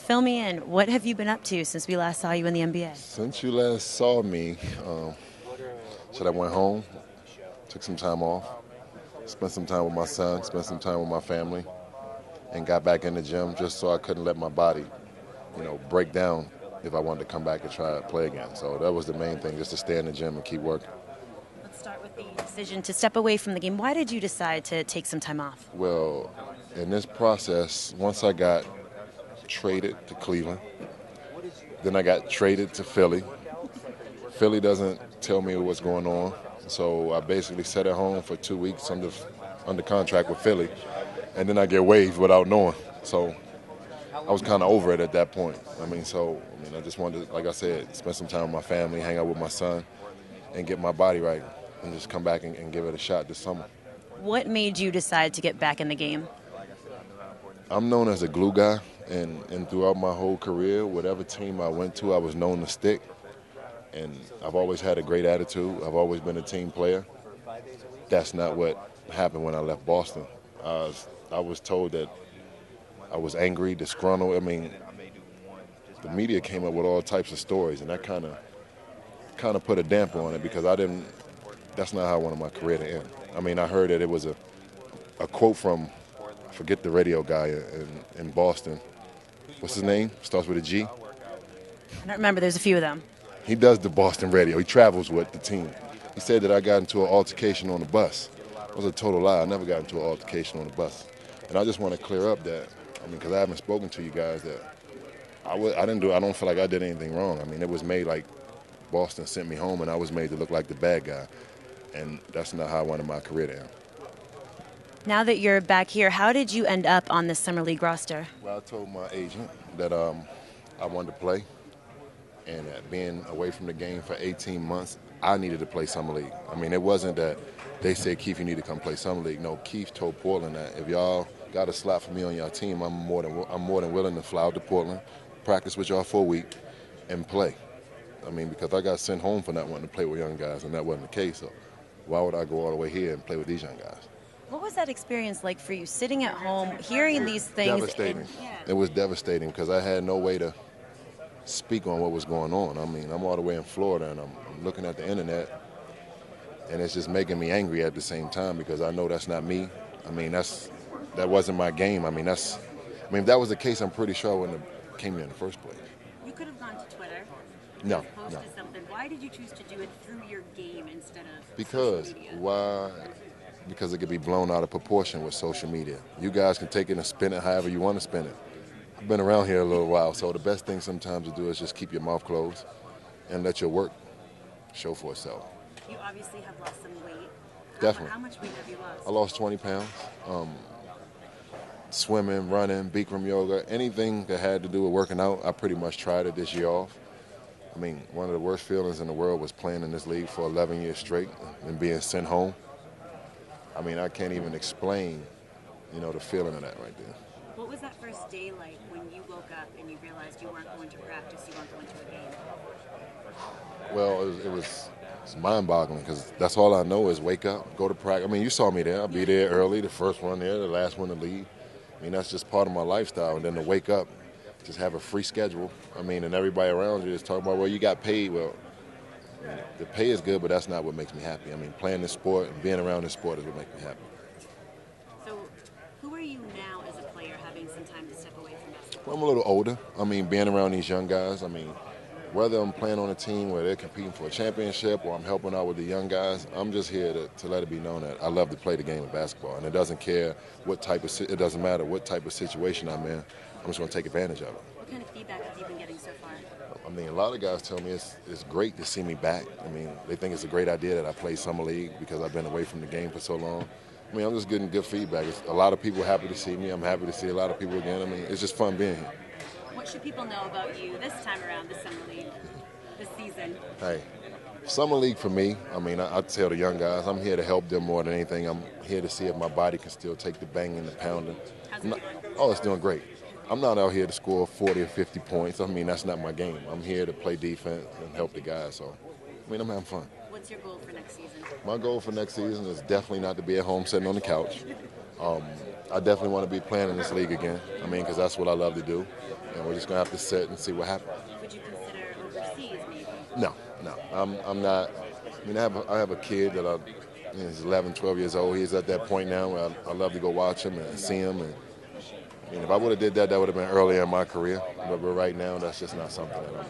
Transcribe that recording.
fill me in. What have you been up to since we last saw you in the NBA? Since you last saw me, I went home, took some time off, spent some time with my son, spent some time with my family, and got back in the gym just so I couldn't let my body, break down if I wanted to come back and try to play again. So that was the main thing, just to stay in the gym and keep working. Let's start with the decision to step away from the game. Why did you decide to take some time off? Well, in this process, once I got traded to Cleveland, then I got traded to Philly. Philly doesn't tell me what's going on, so I basically sat at home for 2 weeks under contract with Philly, and then I get waived without knowing. So I was kind of over it at that point. I just wanted to, like I said, spend some time with my family, hang out with my son, and get my body right, and just come back and give it a shot this summer. What made you decide to get back in the game? I'm known as a glue guy, and throughout my whole career, whatever team I went to, I was known to stick. And I've always had a great attitude. I've always been a team player. That's not what happened when I left Boston. I was told that I was angry, disgruntled. The media came up with all types of stories, and that kind of put a damper on it because that's not how I wanted my career to end. I heard that it was a quote from, I forget the radio guy in Boston. What's his name? Starts with a G. I don't remember. There's a few of them. He does the Boston radio. He travels with the team. He said that I got into an altercation on the bus. It was a total lie. I never got into an altercation on the bus. And I just want to clear up that, because I haven't spoken to you guys, that I don't feel like I did anything wrong. It was made like Boston sent me home and I was made to look like the bad guy. And that's not how I wanted my career to end. Now that you're back here, how did you end up on the Summer League roster? Well, I told my agent that I wanted to play. And being away from the game for 18 months, I needed to play Summer League. It wasn't that they said, Keith, you need to come play Summer League. No, Keith told Portland that if y'all got a slot for me on your team, I'm more than willing to fly out to Portland, practice with y'all for a week, and play. Because I got sent home for not wanting to play with young guys, and that wasn't the case. So why would I go all the way here and play with these young guys? What was that experience like for you, sitting at home, hearing these things? Devastating. It was devastating because I had no way to speak on what was going on. I'm all the way in Florida, and I'm looking at the internet, and it's just making me angry at the same time because I know that's not me. That wasn't my game. If that was the case, I'm pretty sure I wouldn't have came here in the first place. You could have gone to Twitter. No. Something. Why did you choose to do it through your game instead of Because social media? why? Because it could be blown out of proportion with social media. You guys can take it and spin it however you want to spin it. I've been around here a little while, so the best thing sometimes to do is just keep your mouth closed and let your work show for itself. You obviously have lost some weight. Definitely. How much weight have you lost? I lost 20 pounds. Swimming, running, Bikram yoga, anything that had to do with working out, I pretty much tried it this year off. One of the worst feelings in the world was playing in this league for 11 years straight and being sent home. I can't even explain, the feeling of that right there. What was that first day like when you woke up and you realized you weren't going to practice, you weren't going to a game? Well, it was mind-boggling because that's all I know is wake up, go to practice. You saw me there. I'll be there early, the first one there, the last one to leave. That's just part of my lifestyle. And then to wake up, just have a free schedule. And everybody around you is talking about, well, you got paid. Well, the pay is good, but that's not what makes me happy. Playing this sport and being around this sport is what makes me happy. So who are you now as a player having some time to step away from basketball? Well, I'm a little older. Being around these young guys, whether I'm playing on a team where they're competing for a championship or I'm helping out with the young guys, I'm just here to let it be known that I love to play the game of basketball. And it doesn't matter what type of situation I'm in. I'm just going to take advantage of it. What kind of feedback have you been getting so far? A lot of guys tell me it's great to see me back. They think it's a great idea that I play Summer League because I've been away from the game for so long. I'm just getting good feedback. A lot of people happy to see me. I'm happy to see a lot of people again. It's just fun being here. What should people know about you this time around, this Summer League, this season? Hey, Summer League for me, I tell the young guys, I'm here to help them more than anything. I'm here to see if my body can still take the banging, the pounding. How's it doing? Oh, it's doing great. I'm not out here to score 40 or 50 points. That's not my game. I'm here to play defense and help the guys. So, I'm having fun. What's your goal for next season? My goal for next season is definitely not to be at home sitting on the couch. I definitely want to be playing in this league again. Because that's what I love to do. and we're just gonna have to sit and see what happens. Would you consider overseas maybe? No, no, I'm not. I mean, I have a kid that he's 11, 12 years old. He's at that point now where I love to go watch him and see him. And if I would have did that, that would have been earlier in my career. But right now, that's just not something that I'm